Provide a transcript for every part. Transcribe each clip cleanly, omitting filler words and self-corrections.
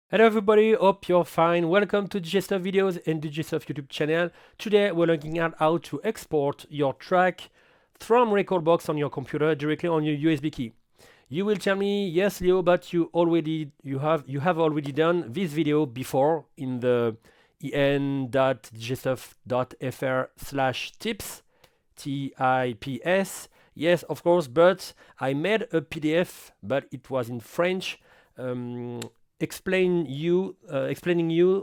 Hello everybody, hope you're fine. Welcome to DJStuff videos and DJStuff YouTube channel. Today we're looking at how to export your track from Rekordbox on your computer directly on your USB key. You will tell me, yes Leo, but you have already done this video before in the en.djstuff.fr/tips, TIPS. Yes, of course, but I made a PDF, but it was in French. Explaining you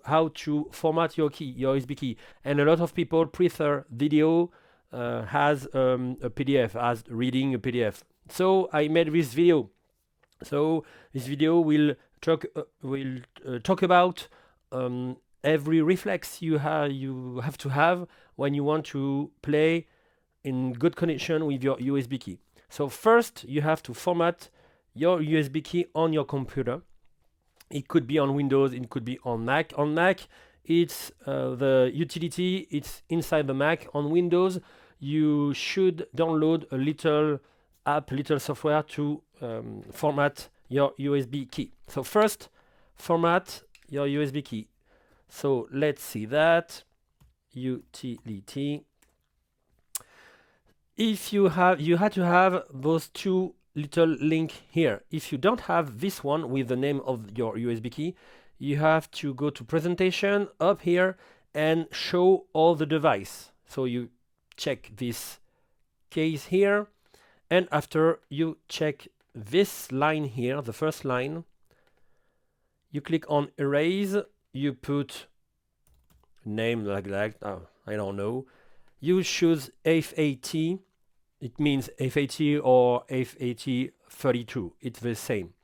how to format your USB key, and a lot of people prefer video as a PDF, as reading a PDF. So I made this video. So this video will talk about every reflex you have to have when you want to play in good connection with your USB key. So first you have to format your USB key on your computer. It could be on Windows, it could be on Mac. On Mac, it's the utility, it's inside the Mac. On Windows, you should download a little app, little software to format your USB key. So first, format your USB key. So let's see that. Utility. If you had to have those two little link here. If you don't have this one with the name of your USB key, you have to go to presentation up here and show all the device. So you check this case here, and after you check this line here, the first line, you click on erase, you put name like that, I don't know, you choose FAT. It means FAT or FAT32. It's the same.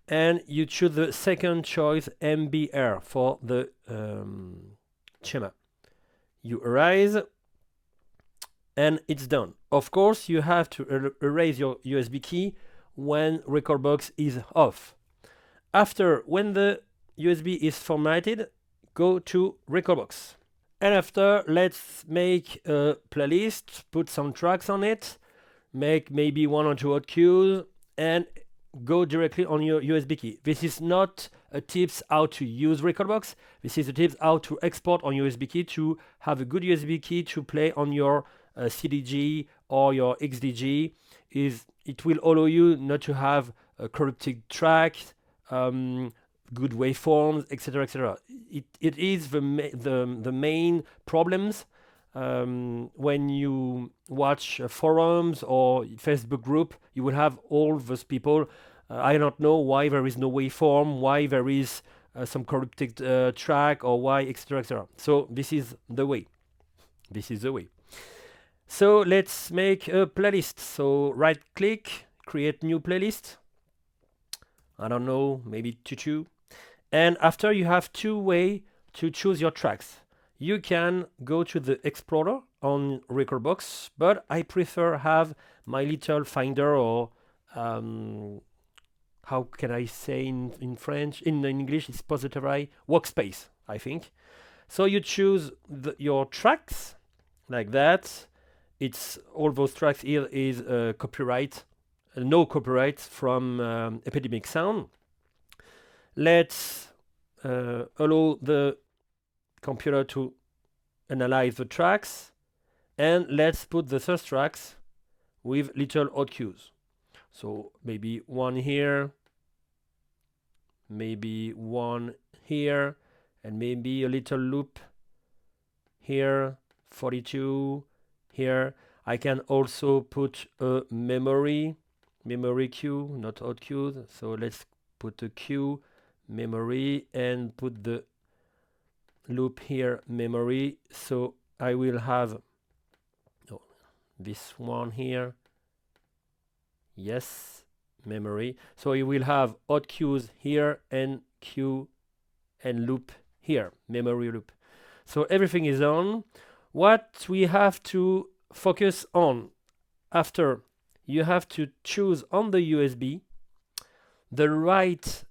And you choose the second choice, MBR, for the schema. You erase, and it's done. Of course, you have to erase your USB key when Rekordbox is off. After, when the USB is formatted, go to Rekordbox. And after, let's make a playlist, put some tracks on it, make maybe one or two hot cues, and go directly on your USB key. This is not a tips how to use Rekordbox. This is a tips how to export on USB key to have a good USB key to play on your CDG or your XDG. It will allow you not to have a corrupted track, good waveforms, etc., etc. It is the main problems when you watch forums or Facebook group. You will have all those people. I don't know why there is no waveform, why there is some corrupted track, or why, etc., etc. So this is the way. This is the way. So let's make a playlist. So right click, create new playlist. I don't know, maybe tutu. And after, you have two ways to choose your tracks. You can go to the Explorer on Rekordbox, but I prefer have my little finder, or how can I say in French? In English, it's pository workspace, I think. So you choose your tracks like that. It's all those tracks here is copyright, no copyright from Epidemic Sound. Let's allow the computer to analyze the tracks, and let's put the first tracks with little hot cues. So maybe one here, maybe one here, and maybe a little loop here, 42 here. I can also put a memory cue, not hot cues. So let's put a cue, memory, and put the loop here, memory. So I will have this one here, yes, memory. So you will have hot cues here, and cue and loop here, memory loop. So everything is on. What we have to focus on after, you have to choose on the USB the right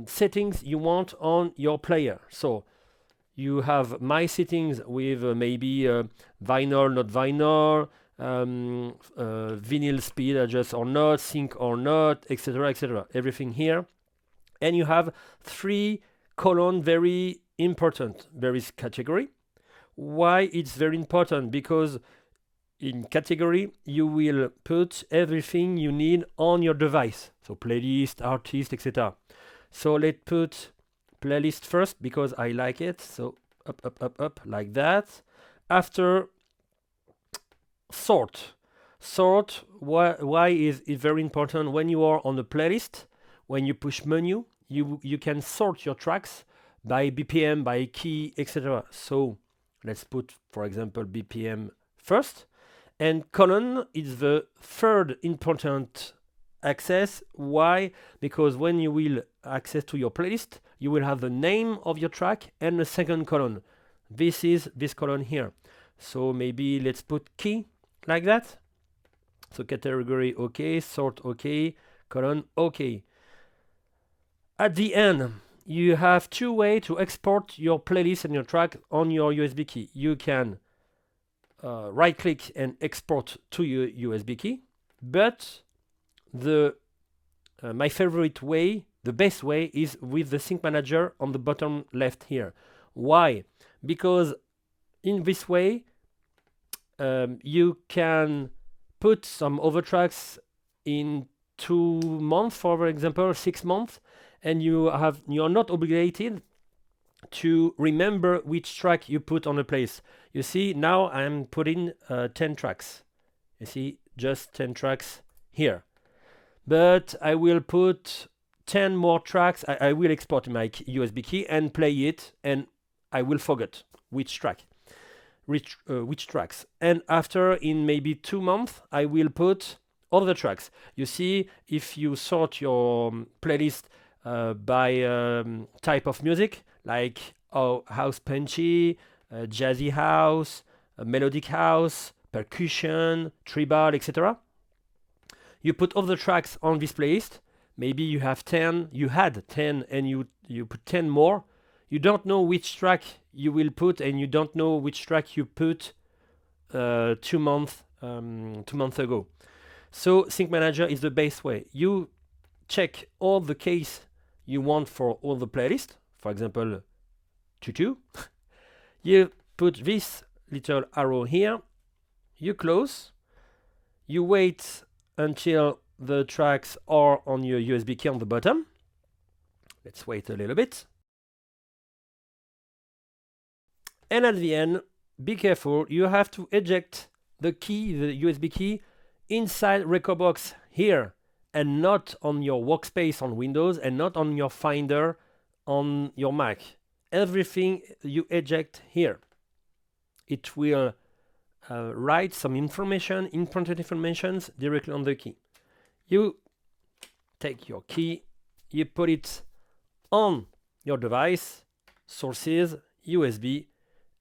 settings you want on your player. So you have my settings with maybe vinyl, not vinyl, vinyl speed adjust or not, sync or not, etc., etc. Everything here. And you have three colon very important. There is category. Why it's very important? Because in category you will put everything you need on your device, so playlist, artist, etc. So let's put playlist first because I like it. So up like that. After, sort. Why is it very important? When you are on the playlist, when you push menu, you can sort your tracks by BPM, by key, etc. So let's put, for example, BPM first, and colon is the third important access. Why? Because when you will access to your playlist, you will have the name of your track and the second colon. This is this colon here. So maybe let's put key like that. So category OK, sort OK, colon OK. At the end, you have two ways to export your playlist and your track on your USB key. You can right click and export to your USB key, but my favorite way, the best way, is with the sync manager on the bottom left here. Why? Because in this way you can put some other tracks in 2 months, for example 6 months, and you are not obligated to remember which track you put on a place. You see, now I'm putting 10 tracks. You see, just 10 tracks here. But I will put 10 more tracks. I will export my USB key and play it, and I will forget which tracks. And after, in maybe 2 months, I will put other tracks. You see, if you sort your playlist by type of music, like house punchy, jazzy house, melodic house, percussion, tribal, etc. You put other tracks on this playlist. Maybe you have 10, you had 10, and you put 10 more. You don't know which track you will put, and you don't know which track you put 2 months ago. So Sync Manager is the best way. You check all the case you want for all the playlists. For example, tutu. You put this little arrow here. You close. You wait until the tracks are on your USB key on the bottom. Let's wait a little bit. And at the end, be careful, you have to eject the key, the USB key, inside Rekordbox here, and not on your workspace on Windows, and not on your Finder on your Mac. Everything you eject here. It will write some information, important information, directly on the key. You take your key, you put it on your device, sources, USB,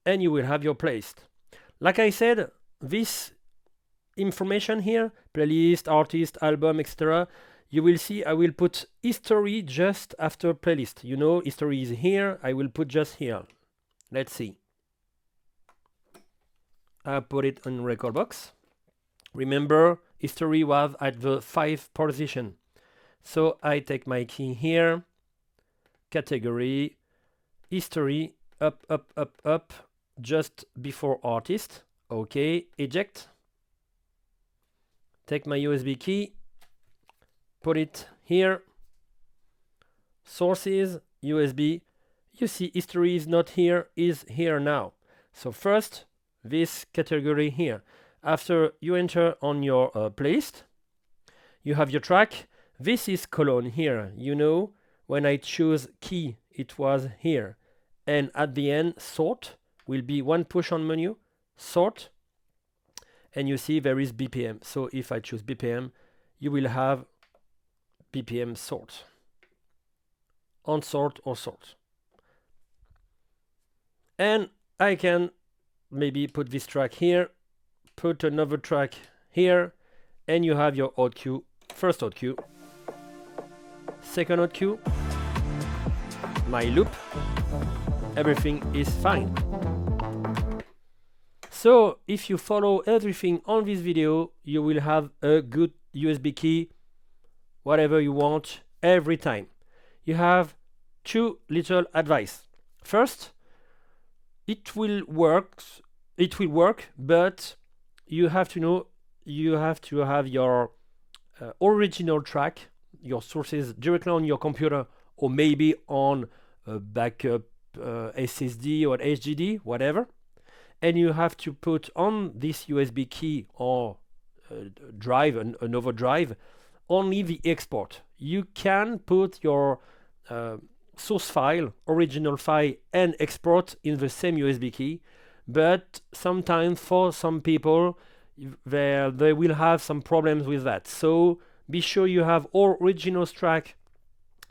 and you will have your playlist. Like I said, this information here, playlist, artist, album, etc., you will see I will put history just after playlist. You know, history is here, I will put just here. Let's see. I put it on Rekordbox. Remember, history was at the 5th position. So I take my key here, category, history, up, just before artist. Okay, eject. Take my USB key, put it here, sources, USB. You see history is not here, is here now. So first, this category here. After you enter on your playlist, you have your track. This is colon here. You know, when I choose key, it was here. And at the end, sort will be one push on menu, sort, and you see there is BPM. So if I choose BPM, you will have BPM sort, unsort or sort. And I can maybe put this track here, put another track here, and you have your hot cue, first hot cue, second hot cue, my loop, everything is fine. So if you follow everything on this video, you will have a good USB key, whatever you want, every time. You have two little advice. First, it will work, but you have to know, you have to have your original track, your sources directly on your computer, or maybe on a backup SSD or HDD, whatever. And you have to put on this USB key or drive, another drive, only the export. You can put your source file, original file, and export in the same USB key, but sometimes for some people they will have some problems with that. So be sure you have all original track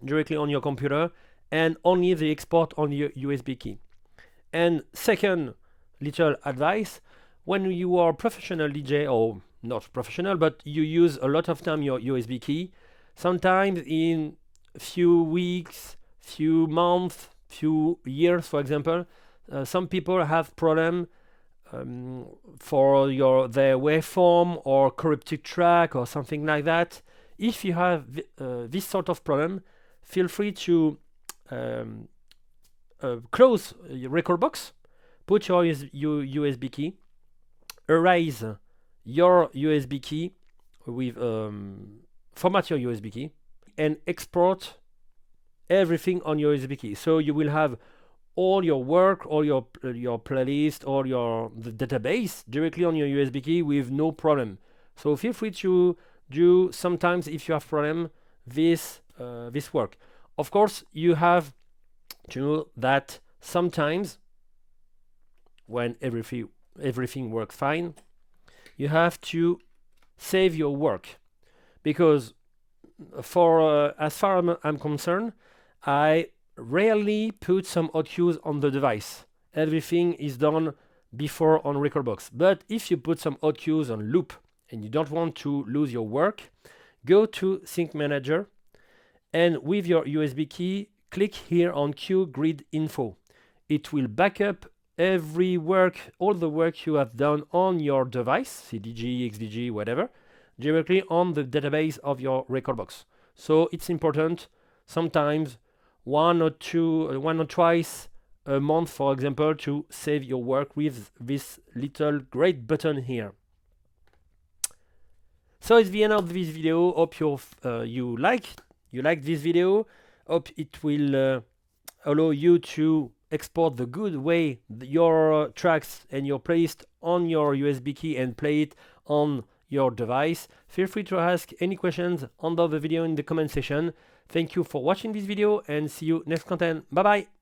directly on your computer and only the export on your USB key. And second little advice, when you are professional DJ, or not professional, but you use a lot of time your USB key, sometimes in few weeks, few months, few years, for example, some people have problem for their waveform or corrupted track or something like that. If you have this sort of problem, feel free to close your Rekordbox, put your USB key, erase your USB key with format your USB key, and export everything on your USB key. So you will have all your work, all your playlist, all the database directly on your USB key with no problem. So feel free to do sometimes, if you have problem, this work. Of course, you have to know that sometimes when everything works fine, you have to save your work, because for as far as I'm concerned, I rarely put some hot cues on the device. Everything is done before on Rekordbox. But if you put some hot cues on loop and you don't want to lose your work, go to Sync Manager, and with your USB key, click here on Cue Grid Info. It will back up every work, all the work you have done on your device, CDG, XDG, whatever, directly on the database of your Rekordbox. So it's important sometimes one or twice a month, for example, to save your work with this little great button here. So it's the end of this video. Hope you like this video. Hope it will allow you to export the good way your tracks and your playlist on your USB key and play it on your device. Feel free to ask any questions under the video in the comment section. Thank you for watching this video and see you next content. Bye bye.